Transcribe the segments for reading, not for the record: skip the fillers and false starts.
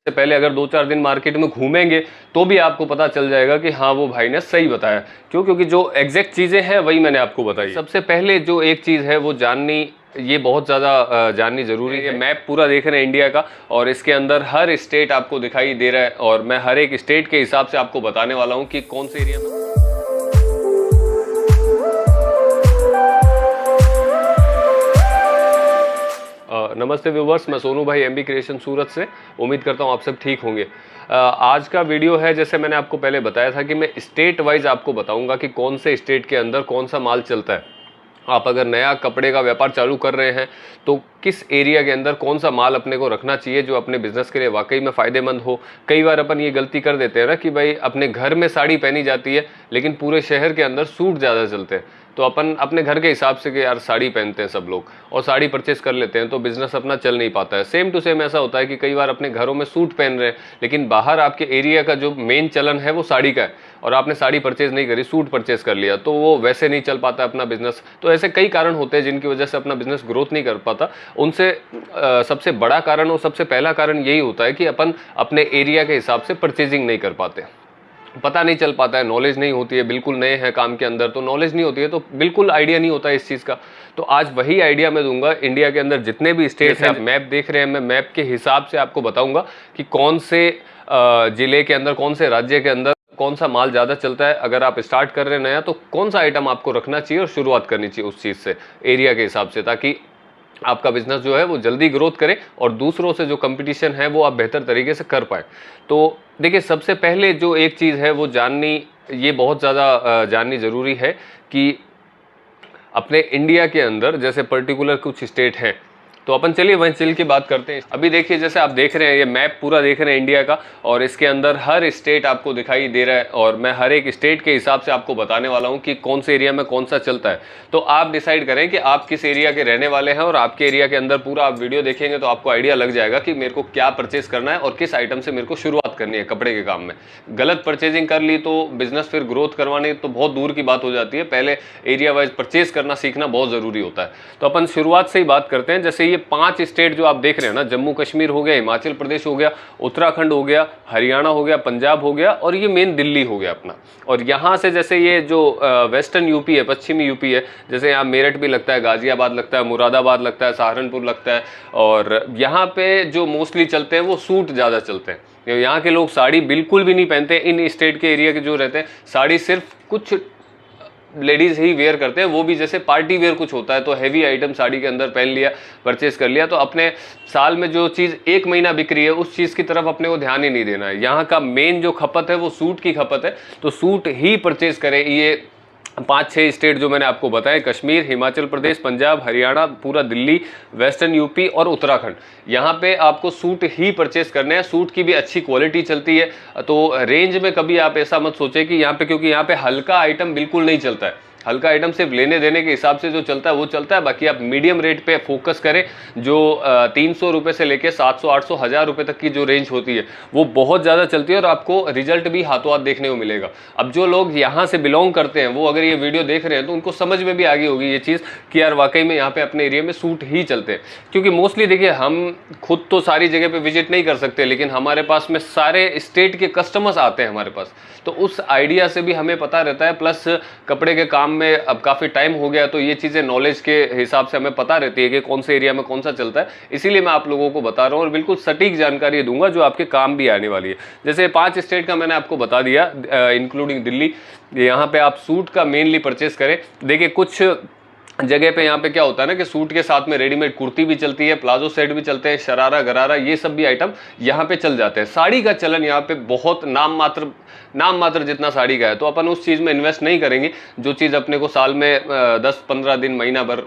से पहले अगर 2-4 दिन मार्केट में घूमेंगे तो भी आपको पता चल जाएगा कि हाँ वो भाई ने सही बताया। क्यों? क्योंकि जो एग्जैक्ट चीज़ें हैं वही मैंने आपको बताई। सबसे पहले जो एक चीज़ है वो जाननी, ये बहुत ज़्यादा जाननी ज़रूरी है। मैप पूरा देख रहे हैं इंडिया का, और इसके अंदर हर स्टेट आपको दिखाई दे रहा है, और मैं हर एक स्टेट के हिसाब से आपको बताने वाला हूँ कि कौन से एरिया में। नमस्ते व्यूवर्स, मैं सोनू भाई एमबी क्रिएशन सूरत से। उम्मीद करता हूँ आप सब ठीक होंगे। आज का वीडियो है, जैसे मैंने आपको पहले बताया था कि मैं स्टेट वाइज आपको बताऊंगा कि कौन से स्टेट के अंदर कौन सा माल चलता है। आप अगर नया कपड़े का व्यापार चालू कर रहे हैं तो किस एरिया के अंदर कौन सा माल अपने को रखना चाहिए जो अपने बिजनेस के लिए वाकई में फ़ायदेमंद हो। कई बार अपन ये गलती कर देते हैं ना कि भाई अपने घर में साड़ी पहनी जाती है लेकिन पूरे शहर के अंदर सूट ज़्यादा चलते हैं, तो अपन अपने घर के हिसाब से कि यार साड़ी पहनते हैं सब लोग और साड़ी परचेस कर लेते हैं, तो बिजनेस अपना चल नहीं पाता है। सेम टू सेम ऐसा होता है कि कई बार अपने घरों में सूट पहन रहे हैं लेकिन बाहर आपके एरिया का जो मेन चलन है वो साड़ी का है, और आपने साड़ी परचेज नहीं करी, सूट परचेज कर लिया, तो वो वैसे नहीं चल पाता अपना बिजनेस। तो ऐसे कई कारण होते हैं जिनकी वजह से अपना बिजनेस ग्रोथ नहीं कर पाता। उनसे सबसे बड़ा कारण और सबसे पहला कारण यही होता है कि अपन अपने एरिया के हिसाब से परचेजिंग नहीं कर पाते, पता नहीं चल पाता है, नॉलेज नहीं होती है। बिल्कुल नए हैं काम के अंदर तो नॉलेज नहीं होती है, तो बिल्कुल आइडिया नहीं होता है इस चीज़ का। तो आज वही आइडिया मैं दूंगा। इंडिया के अंदर जितने भी स्टेट्स हैं, आप मैप देख रहे हैं, मैं मैप के हिसाब से आपको बताऊंगा कि कौन से ज़िले के अंदर, कौन से राज्य के अंदर कौन सा माल ज़्यादा चलता है। अगर आप स्टार्ट कर रहे हैं नया तो कौन सा आइटम आपको रखना चाहिए और शुरुआत करनी चाहिए उस चीज़ से, एरिया के हिसाब से, ताकि आपका बिजनेस जो है वो जल्दी ग्रोथ करे और दूसरों से जो कंपटीशन है वो आप बेहतर तरीके से कर पाए। तो देखिए, सबसे पहले जो एक चीज़ है वो जाननी, ये बहुत ज़्यादा जाननी ज़रूरी है कि अपने इंडिया के अंदर जैसे पर्टिकुलर कुछ स्टेट हैं, तो अपन चलिए वहीं चल के बात करते हैं। अभी देखिए, जैसे आप देख रहे हैं, ये मैप पूरा देख रहे हैं इंडिया का, और इसके अंदर हर स्टेट आपको दिखाई दे रहा है, और मैं हर एक स्टेट के हिसाब से आपको बताने वाला हूं कि कौन से एरिया में कौन सा चलता है। तो आप डिसाइड करें कि आप किस एरिया के रहने वाले हैं, और आपके एरिया के अंदर पूरा आप वीडियो देखेंगे तो आपको आइडिया लग जाएगा कि मेरे को क्या परचेज करना है और किस आइटम से मेरे को शुरुआत करनी है कपड़े के काम में। गलत परचेजिंग कर ली तो बिजनेस फिर ग्रोथ करवाने तो बहुत दूर की बात हो जाती है। पहले एरिया वाइज परचेज करना सीखना बहुत ज़रूरी होता है। तो अपन शुरुआत से ही बात करते हैं। जैसे ये 5 स्टेट जो आप देख रहे हैं ना, जम्मू कश्मीर हो गया, हिमाचल प्रदेश हो गया, उत्तराखंड हो गया, हरियाणा हो गया, पंजाब हो गया, और ये मेन दिल्ली हो गया अपना। और यहाँ से जैसे ये जो वेस्टर्न यूपी है, पश्चिमी यूपी है, जैसे यहाँ मेरठ भी लगता है, गाजियाबाद लगता है, मुरादाबाद लगता है, सहारनपुर लगता है, और यहाँ पे जो मोस्टली चलते हैं वो सूट ज़्यादा चलते हैं। यहाँ के लोग साड़ी बिल्कुल भी नहीं पहनते। इन स्टेट के एरिया के जो रहते हैं, साड़ी सिर्फ कुछ लेडीज़ ही वेयर करते हैं, वो भी जैसे पार्टी वेयर कुछ होता है तो हैवी आइटम साड़ी के अंदर पहन लिया, परचेस कर लिया। तो अपने साल में जो चीज़ 1 महीना बिक रही है उस चीज़ की तरफ अपने को ध्यान ही नहीं देना है। यहाँ का मेन जो खपत है वो सूट की खपत है, तो सूट ही परचेस करें। ये 5-6 स्टेट जो मैंने आपको बताए, कश्मीर, हिमाचल प्रदेश, पंजाब, हरियाणा, पूरा दिल्ली, वेस्टर्न यूपी और उत्तराखंड, यहाँ पे आपको सूट ही परचेस करने हैं। सूट की भी अच्छी क्वालिटी चलती है, तो रेंज में कभी आप ऐसा मत सोचें कि यहाँ पे, क्योंकि यहाँ पे हल्का आइटम बिल्कुल नहीं चलता है। हल्का आइटम सिर्फ लेने देने के हिसाब से जो चलता है वो चलता है। बाकी आप मीडियम रेट पे फोकस करें, जो 300 रुपये से लेके 700, 800, 1000 रुपये तक की जो रेंज होती है वो बहुत ज़्यादा चलती है, और आपको रिजल्ट भी हाथों हाथ देखने को मिलेगा। अब जो लोग यहाँ से बिलोंग करते हैं वो अगर ये वीडियो देख रहे हैं तो उनको समझ में भी आ गई होगी ये चीज़ कि यार वाकई में यहाँ पे अपने एरिया में सूट ही चलते हैं। क्योंकि मोस्टली देखिए, हम खुद तो सारी जगह पे विजिट नहीं कर सकते, लेकिन हमारे पास में सारे स्टेट के कस्टमर्स आते हैं हमारे पास, तो उस आइडिया से भी हमें पता रहता है। प्लस कपड़े के काम में अब काफ़ी टाइम हो गया, तो ये चीज़ें नॉलेज के हिसाब से हमें पता रहती है कि कौन से एरिया में कौन सा चलता है। इसीलिए मैं आप लोगों को बता रहा हूँ और बिल्कुल सटीक जानकारी दूंगा जो आपके काम भी आने वाली है। जैसे 5 स्टेट का मैंने आपको बता दिया, इंक्लूडिंग दिल्ली। यहाँ पे आप सूट का मेनली परचेस करें। देखिए, कुछ जगह पे यहाँ पे क्या होता है ना कि सूट के साथ में रेडीमेड कुर्ती भी चलती है, प्लाजो सेट भी चलते हैं, शरारा गरारा, ये सब भी आइटम यहाँ पे चल जाते हैं। साड़ी का चलन यहाँ पे बहुत नाम मात्र जितना साड़ी का है, तो अपन उस चीज़ में इन्वेस्ट नहीं करेंगे जो चीज़ अपने को साल में 10-15 दिन, महीना भर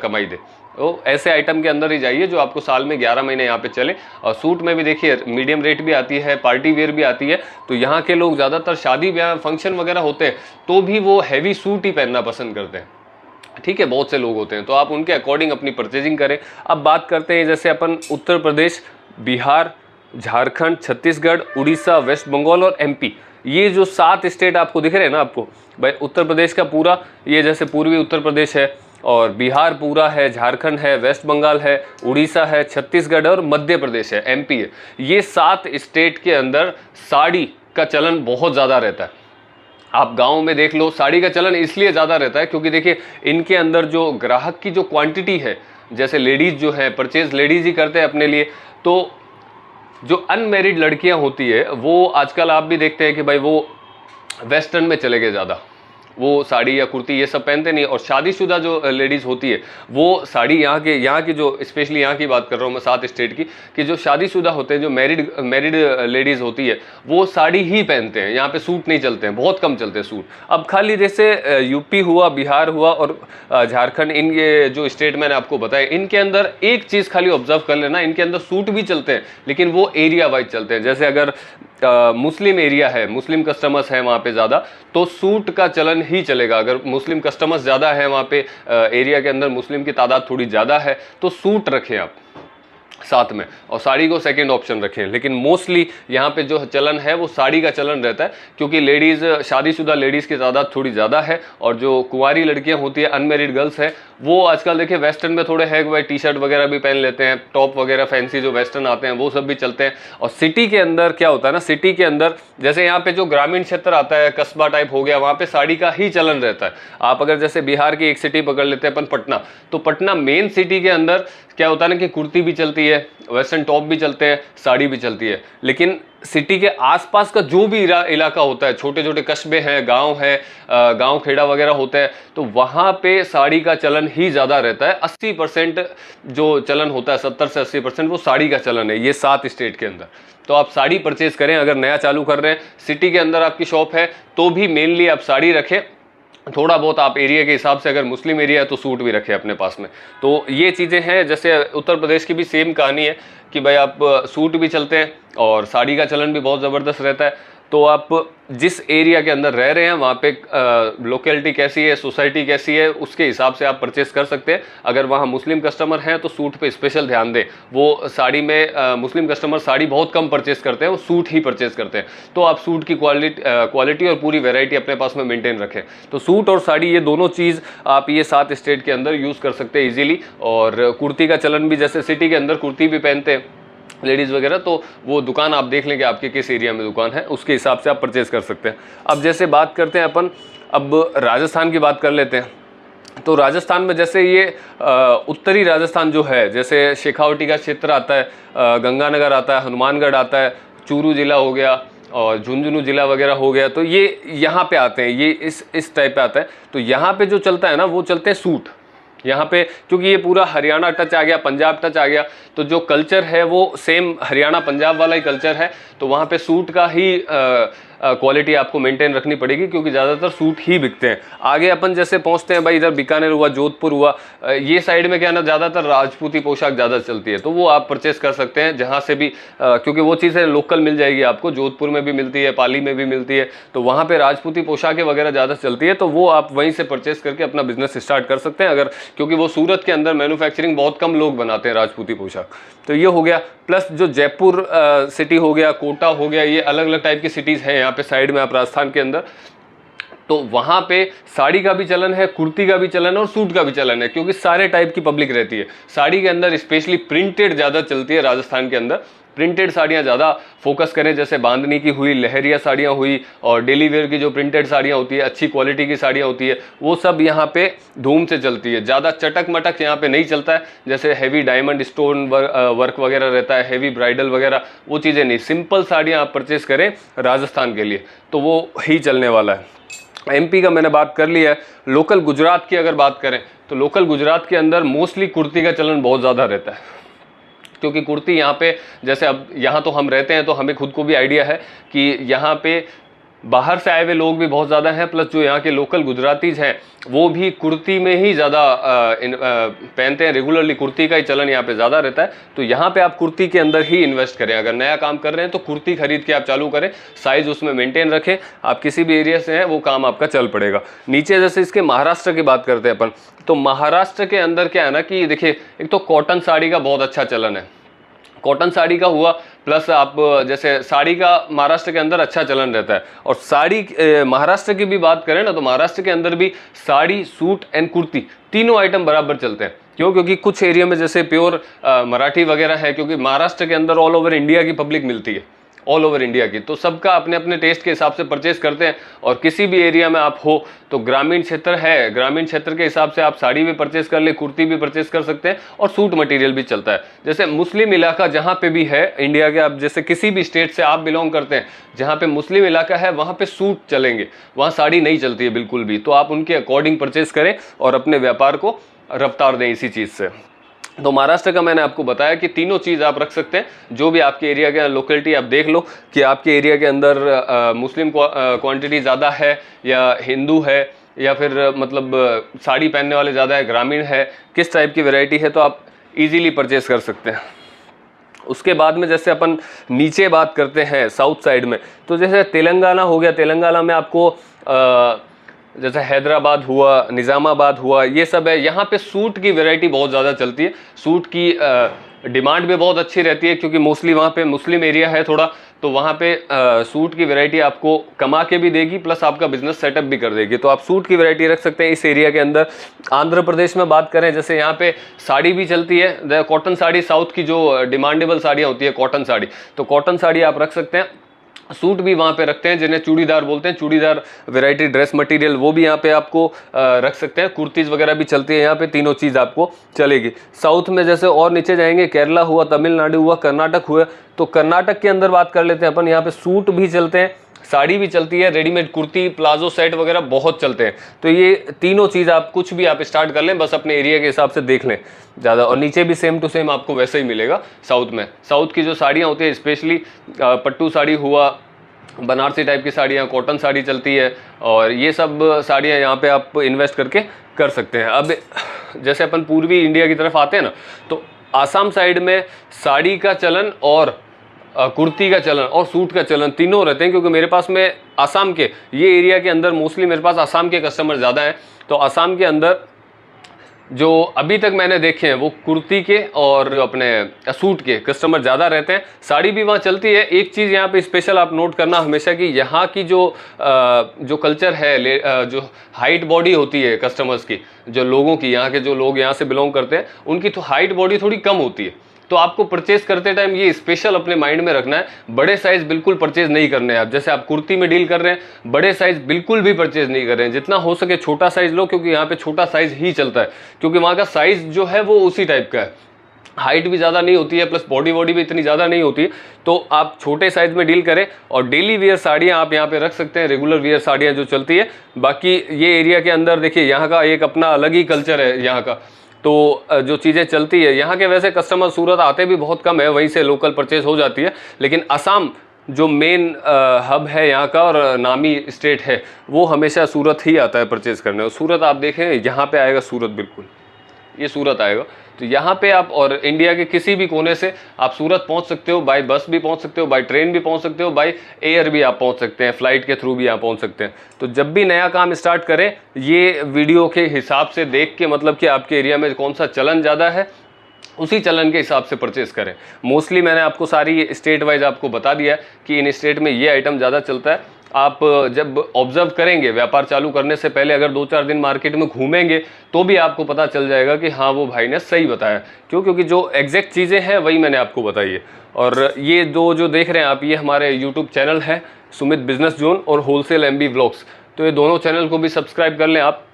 कमाई दे। तो ऐसे आइटम के अंदर ही जाइए जो आपको साल में 11 महीने यहाँ पे चले। और सूट में भी देखिए, मीडियम रेट भी आती है, पार्टी वेयर भी आती है। तो यहाँ के लोग ज़्यादातर शादी ब्याह फंक्शन वगैरह होते हैं तो भी वो हैवी सूट ही पहनना पसंद करते हैं। ठीक है, बहुत से लोग होते हैं, तो आप उनके अकॉर्डिंग अपनी परचेजिंग करें। अब बात करते हैं, जैसे अपन उत्तर प्रदेश, बिहार, झारखंड, छत्तीसगढ़, उड़ीसा, वेस्ट बंगाल और एमपी, ये जो 7 स्टेट आपको दिख रहे हैं ना आपको, भाई उत्तर प्रदेश का पूरा, ये जैसे पूर्वी उत्तर प्रदेश है, और बिहार पूरा है, झारखंड है, वेस्ट बंगाल है, उड़ीसा है, छत्तीसगढ़ और मध्य प्रदेश है, एमपी है। ये 7 स्टेट के अंदर साड़ी का चलन बहुत ज़्यादा रहता है। आप गांव में देख लो, साड़ी का चलन इसलिए ज़्यादा रहता है क्योंकि देखिए इनके अंदर जो ग्राहक की जो क्वांटिटी है, जैसे लेडीज़ जो है परचेज लेडीज़ ही करते हैं अपने लिए, तो जो अनमैरिड लड़कियां होती है वो आजकल आप भी देखते हैं कि भाई वो वेस्टर्न में चले गए ज़्यादा, वो साड़ी या कुर्ती ये सब पहनते नहीं। और शादीशुदा जो लेडीज़ होती है वो साड़ी, यहाँ की जो स्पेशली यहाँ की बात कर रहा हूँ मैं 7 स्टेट की, कि जो शादीशुदा होते हैं, जो मैरिड लेडीज़ होती है वो साड़ी ही पहनते हैं। यहाँ पे सूट नहीं चलते हैं, बहुत कम चलते हैं सूट। अब खाली जैसे यूपी हुआ, बिहार हुआ और झारखंड, इन ये जो स्टेट मैंने आपको बताया, इनके अंदर एक चीज़ खाली ऑब्जर्व कर लेना, इनके अंदर सूट भी चलते हैं लेकिन वो एरिया वाइज चलते हैं। जैसे अगर मुस्लिम एरिया है, मुस्लिम कस्टमर्स हैं वहाँ पे ज़्यादा, तो सूट का चलन ही चलेगा। अगर मुस्लिम कस्टमर्स ज़्यादा है वहाँ पे, एरिया के अंदर मुस्लिम की तादाद थोड़ी ज़्यादा है, तो सूट रखें आप साथ में और साड़ी को सेकंड ऑप्शन रखें। लेकिन मोस्टली यहाँ पे जो चलन है वो साड़ी का चलन रहता है, क्योंकि लेडीज़, शादीशुदा लेडीज़ की तादाद थोड़ी ज़्यादा है और जो कुंवारी लड़कियाँ होती है, अनमेरिड गर्ल्स हैं, वो आजकल देखिए वेस्टर्न में थोड़े है, भाई टी शर्ट वगैरह भी पहन लेते हैं, टॉप वगैरह फैंसी जो वेस्टर्न आते हैं वो सब भी चलते हैं। और सिटी के अंदर क्या होता है ना, सिटी के अंदर जैसे यहाँ पे जो ग्रामीण क्षेत्र आता है, कस्बा टाइप हो गया, वहाँ पे साड़ी का ही चलन रहता है। आप अगर जैसे बिहार की एक सिटी पकड़ लेते हैं अपन, पटना, तो पटना मेन सिटी के अंदर क्या होता है ना कि कुर्ती भी चलती है, वेस्टर्न टॉप भी चलते हैं, साड़ी भी चलती है। लेकिन सिटी के आसपास का जो भी इलाका होता है, छोटे छोटे कस्बे हैं, गांव है, गांव खेड़ा वगैरह होता है, तो वहाँ पे साड़ी का चलन ही ज़्यादा रहता है। 80% जो चलन होता है, 70 से 80% वो साड़ी का चलन है ये 7 स्टेट के अंदर। तो आप साड़ी परचेज करें, अगर नया चालू कर रहे हैं, सिटी के अंदर आपकी शॉप है तो भी मेनली आप साड़ी रखें। थोड़ा बहुत आप एरिया के हिसाब से, अगर मुस्लिम एरिया है तो सूट भी रखें अपने पास में। तो ये चीज़ें हैं। जैसे उत्तर प्रदेश की भी सेम कहानी है कि भाई आप सूट भी चलते हैं और साड़ी का चलन भी बहुत ज़बरदस्त रहता है। तो आप जिस एरिया के अंदर रह रहे हैं वहाँ पे लोकेलिटी कैसी है, सोसाइटी कैसी है, उसके हिसाब से आप परचेस कर सकते हैं। अगर वहाँ मुस्लिम कस्टमर हैं तो सूट पे स्पेशल ध्यान दें। वो साड़ी में मुस्लिम कस्टमर साड़ी बहुत कम परचेस करते हैं, वो सूट ही परचेस करते हैं। तो आप सूट की क्वालिटी और पूरी वेराइटी अपने पास में मेंटेन रखें। तो सूट और साड़ी ये दोनों चीज़ आप ये 7 स्टेट के अंदर यूज़ कर सकते हैं ईजिली। और कुर्ती का चलन भी, जैसे सिटी के अंदर कुर्ती भी पहनते हैं लेडीज़ वगैरह, तो वो दुकान आप देख लें कि आपके किस एरिया में दुकान है, उसके हिसाब से आप परचेज़ कर सकते हैं। अब जैसे बात करते हैं अपन, अब राजस्थान की बात कर लेते हैं। तो राजस्थान में जैसे ये उत्तरी राजस्थान जो है, जैसे शेखावटी का क्षेत्र आता है, गंगानगर आता है, हनुमानगढ़ आता है, चूरू ज़िला हो गया और झुंझुनू ज़िला वगैरह हो गया, तो ये यहाँ पे आते हैं, ये इस टाइप पे आता है। तो यहाँ पे जो चलता है ना, वो चलते हैं सूट यहाँ पे, क्योंकि ये पूरा हरियाणा टच आ गया, पंजाब टच आ गया, तो जो कल्चर है वो सेम हरियाणा पंजाब वाला ही कल्चर है। तो वहाँ पे सूट का ही क्वालिटी आपको मेंटेन रखनी पड़ेगी, क्योंकि ज़्यादातर सूट ही बिकते हैं। आगे अपन जैसे पहुँचते हैं भाई, इधर बीकानेर हुआ, जोधपुर हुआ, ये साइड में क्या ना, ज़्यादातर राजपूती पोशाक ज़्यादा चलती है, तो वो आप परचेस कर सकते हैं जहाँ से भी, क्योंकि वो चीज़ें लोकल मिल जाएगी आपको। जोधपुर में भी मिलती है, पाली में भी मिलती है, तो वहाँ पर राजपूती पोशाकें वगैरह ज़्यादा चलती है, तो वो आप वहीं से परचेस करके अपना बिजनेस स्टार्ट कर सकते हैं। अगर, क्योंकि वो सूरत के अंदर मैन्युफैक्चरिंग बहुत कम लोग बनाते हैं राजपूती पोशाक। तो ये हो गया। प्लस जो जयपुर सिटी हो गया, कोटा हो गया, ये अलग अलग टाइप की सिटीज़ हैं यहाँ पे साइड में आप राजस्थान के अंदर। तो वहाँ पे साड़ी का भी चलन है, कुर्ती का भी चलन है और सूट का भी चलन है, क्योंकि सारे टाइप की पब्लिक रहती है। साड़ी के अंदर स्पेशली प्रिंटेड ज़्यादा चलती है राजस्थान के अंदर, प्रिंटेड साड़ियाँ ज़्यादा फोकस करें, जैसे बांधनी की हुई, लहरिया साड़ियाँ हुई, और डेली वेयर की जो प्रिंटेड साड़ियाँ होती है, अच्छी क्वालिटी की साड़ियाँ होती है, वो सब यहाँ पे धूम से चलती है। ज़्यादा चटक मटक यहाँ पे नहीं चलता है, जैसे हैवी डायमंड स्टोन वर्क वगैरह रहता है, हैवी ब्राइडल वगैरह, वो चीज़ें नहीं। सिंपल साड़ियाँ आप परचेज़ करें राजस्थान के लिए, तो वो ही चलने वाला है। एमपी का मैंने बात कर लिया है। लोकल गुजरात की अगर बात करें, तो लोकल गुजरात के अंदर मोस्टली कुर्ती का चलन बहुत ज़्यादा रहता है, क्योंकि कुर्ती यहाँ पे, जैसे अब यहाँ तो हम रहते हैं तो हमें खुद को भी आइडिया है कि यहाँ पे बाहर से आए हुए लोग भी बहुत ज़्यादा हैं, प्लस जो यहाँ के लोकल गुजरातीज़ हैं वो भी कुर्ती में ही ज़्यादा पहनते हैं। रेगुलरली कुर्ती का ही चलन यहाँ पे ज़्यादा रहता है। तो यहाँ पे आप कुर्ती के अंदर ही इन्वेस्ट करें। अगर नया काम कर रहे हैं तो कुर्ती खरीद के आप चालू करें, साइज़ उसमें मेंटेन रखें। आप किसी भी एरिया से हैं वो काम आपका चल पड़ेगा। नीचे जैसे इसके महाराष्ट्र की बात करते हैं अपन, तो महाराष्ट्र के अंदर क्या है ना कि देखिए, एक तो कॉटन साड़ी का बहुत अच्छा चलन है। कॉटन साड़ी का हुआ, प्लस आप जैसे साड़ी का महाराष्ट्र के अंदर अच्छा चलन रहता है, और साड़ी महाराष्ट्र की भी बात करें ना तो महाराष्ट्र के अंदर भी साड़ी, सूट एंड कुर्ती तीनों आइटम बराबर चलते हैं। क्यों? क्योंकि कुछ एरिया में जैसे प्योर मराठी वगैरह है, क्योंकि महाराष्ट्र के अंदर ऑल ओवर इंडिया की पब्लिक मिलती है, ऑल ओवर इंडिया की, तो सबका अपने अपने टेस्ट के हिसाब से परचेस करते हैं। और किसी भी एरिया में आप हो तो ग्रामीण क्षेत्र है, ग्रामीण क्षेत्र के हिसाब से आप साड़ी भी परचेस कर ले, कुर्ती भी परचेस कर सकते हैं, और सूट मटेरियल भी चलता है। जैसे मुस्लिम इलाका जहाँ पे भी है इंडिया के, आप जैसे किसी भी स्टेट से आप बिलोंग करते हैं, जहाँ पे मुस्लिम इलाका है वहाँ पे सूट चलेंगे, वहाँ साड़ी नहीं चलती है बिल्कुल भी। तो आप उनके अकॉर्डिंग परचेस करें और अपने व्यापार को रफ्तार दें इसी चीज़ से। तो महाराष्ट्र का मैंने आपको बताया कि तीनों चीज़ आप रख सकते हैं, जो भी आपके एरिया के लोकेलिटी आप देख लो कि आपके एरिया के अंदर मुस्लिम क्वांटिटी ज़्यादा है या हिंदू है, या फिर मतलब साड़ी पहनने वाले ज़्यादा है, ग्रामीण है, किस टाइप की वैरायटी है, तो आप इजीली परचेस कर सकते हैं। उसके बाद में जैसे अपन नीचे बात करते हैं साउथ साइड में, तो जैसे तेलंगाना हो गया, तेलंगाना में आपको जैसे हैदराबाद हुआ, निज़ामाबाद हुआ, ये सब है। यहाँ पे सूट की वैरायटी बहुत ज़्यादा चलती है, सूट की डिमांड भी बहुत अच्छी रहती है, क्योंकि मोस्टली वहाँ पे मुस्लिम एरिया है थोड़ा, तो वहाँ पे सूट की वैरायटी आपको कमा के भी देगी, प्लस आपका बिजनेस सेटअप भी कर देगी। तो आप सूट की वैरायटी रख सकते हैं इस एरिया के अंदर। आंध्र प्रदेश में बात करें, जैसे यहाँ पे साड़ी भी चलती है, कॉटन साड़ी, साउथ की जो डिमांडेबल साड़ियाँ होती है कॉटन साड़ी, तो कॉटन साड़ी आप रख सकते हैं। सूट भी वहाँ पे रखते हैं जिन्हें चूड़ीदार बोलते हैं, चूड़ीदार वैरायटी ड्रेस मटेरियल, वो भी यहाँ पे आपको रख सकते हैं। कुर्तीज़ वगैरह भी चलती है यहाँ पे, तीनों चीज़ आपको चलेगी। साउथ में जैसे और नीचे जाएंगे, केरला हुआ, तमिलनाडु हुआ, कर्नाटक हुआ, तो कर्नाटक के अंदर बात कर लेते हैं अपन। यहाँ पे सूट भी चलते हैं, साड़ी भी चलती है, रेडीमेड कुर्ती, प्लाजो सेट वगैरह बहुत चलते हैं। तो ये तीनों चीज़ आप कुछ भी आप स्टार्ट कर लें, बस अपने एरिया के हिसाब से देख लें ज़्यादा। और नीचे भी सेम टू सेम आपको वैसे ही मिलेगा साउथ में। साउथ की जो साड़ियाँ होती है, स्पेशली पट्टू साड़ी हुआ, बनारसी टाइप की साड़ियाँ, कॉटन साड़ी चलती है, और ये सब साड़ियाँ यहाँ पे आप इन्वेस्ट करके कर सकते हैं। अब जैसे अपन पूर्वी इंडिया की तरफ आते हैं ना, तो आसाम साइड में साड़ी का चलन और कुर्ती का चलन और सूट का चलन तीनों रहते हैं, क्योंकि मेरे पास में आसाम के ये एरिया के अंदर मोस्टली मेरे पास आसाम के कस्टमर ज़्यादा हैं। तो आसाम के अंदर जो अभी तक मैंने देखे हैं वो कुर्ती के और अपने सूट के कस्टमर ज़्यादा रहते हैं। साड़ी भी वहाँ चलती है। एक चीज़ यहाँ पे स्पेशल आप नोट करना हमेशा कि यहाँ की जो कल्चर है, जो हाइट बॉडी होती है कस्टमर्स की, जो लोगों की, यहाँ के जो लोग यहाँ से बिलोंग करते हैं, उनकी तो हाइट बॉडी थोड़ी कम होती है। तो आपको परचेज करते टाइम ये स्पेशल अपने माइंड में रखना है, बड़े साइज बिल्कुल परचेज नहीं करने हैं आप। जैसे आप कुर्ती में डील कर रहे हैं, बड़े साइज बिल्कुल भी परचेज नहीं कर रहे हैं, जितना हो सके छोटा साइज लो, क्योंकि यहाँ पे छोटा साइज ही चलता है, क्योंकि वहाँ का साइज जो है वो उसी टाइप का है, हाइट भी ज़्यादा नहीं होती है, प्लस बॉडी भी इतनी ज़्यादा नहीं होती। तो आप छोटे साइज में डील करें, और डेली वेयर साड़ियाँ आप यहाँ पे रख सकते हैं, रेगुलर वेयर साड़ियाँ जो चलती है। बाकी ये एरिया के अंदर देखिए, यहाँ का एक अपना अलग ही कल्चर है यहाँ का, तो जो चीज़ें चलती है यहाँ के, वैसे कस्टमर सूरत आते भी बहुत कम है, वहीं से लोकल परचेज हो जाती है। लेकिन असम जो मेन हब है यहाँ का और नामी स्टेट है, वो हमेशा सूरत ही आता है परचेज करने। और सूरत आप देखें, यहाँ पे आएगा सूरत, बिल्कुल ये सूरत आएगा। तो यहाँ पे आप, और इंडिया के किसी भी कोने से आप सूरत पहुँच सकते हो, बाय बस भी पहुँच सकते हो, बाय ट्रेन भी पहुँच सकते हो, बाय एयर भी आप पहुँच सकते हैं, फ्लाइट के थ्रू भी आप पहुँच सकते हैं। तो जब भी नया काम स्टार्ट करें, ये वीडियो के हिसाब से देख के, मतलब कि आपके एरिया में कौन सा चलन ज़्यादा है, उसी चलन के हिसाब से परचेस करें। मोस्टली मैंने आपको सारी स्टेट वाइज आपको बता दिया है कि इन स्टेट में ये आइटम ज़्यादा चलता है। आप जब ऑब्जर्व करेंगे, व्यापार चालू करने से पहले अगर 2-4 दिन मार्केट में घूमेंगे, तो भी आपको पता चल जाएगा कि हाँ, वो भाई ने सही बताया। क्यों? क्योंकि जो एग्जैक्ट चीज़ें हैं वही मैंने आपको बताई है। और ये जो देख रहे हैं आप, ये हमारे यूट्यूब चैनल है, सुमित बिजनेस जोन और होलसेल एमबी व्लॉग्स। तो ये दोनों चैनल को भी सब्सक्राइब कर लें आप,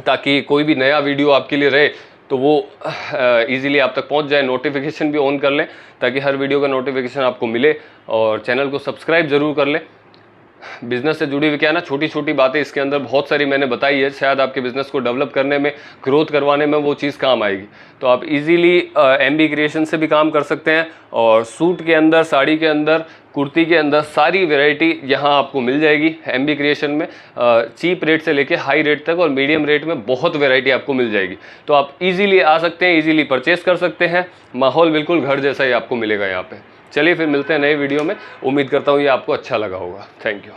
ताकि कोई भी नया वीडियो आपके लिए रहे तो वो इजीली आप तक पहुंच जाए। नोटिफिकेशन भी ऑन कर लें, ताकि हर वीडियो का नोटिफिकेशन आपको मिले। और चैनल को सब्सक्राइब ज़रूर कर लें। बिजनेस से जुड़ी हुई क्या है ना, छोटी छोटी बातें इसके अंदर बहुत सारी मैंने बताई है, शायद आपके बिजनेस को डेवलप करने में, ग्रोथ करवाने में वो चीज़ काम आएगी। तो आप इजीली एमबी क्रिएशन से भी काम कर सकते हैं। और सूट के अंदर, साड़ी के अंदर, कुर्ती के अंदर सारी वैरायटी यहाँ आपको मिल जाएगी एमबी क्रिएशन में। चीप रेट से लेके हाई रेट तक और मीडियम रेट में बहुत वैरायटी आपको मिल जाएगी। तो आप इजीली आ सकते हैं, इजीली परचेस कर सकते हैं। माहौल बिल्कुल घर जैसा ही आपको मिलेगा यहाँ पे। चलिए फिर मिलते हैं नए वीडियो में। उम्मीद करता हूँ ये आपको अच्छा लगा होगा। Thank you.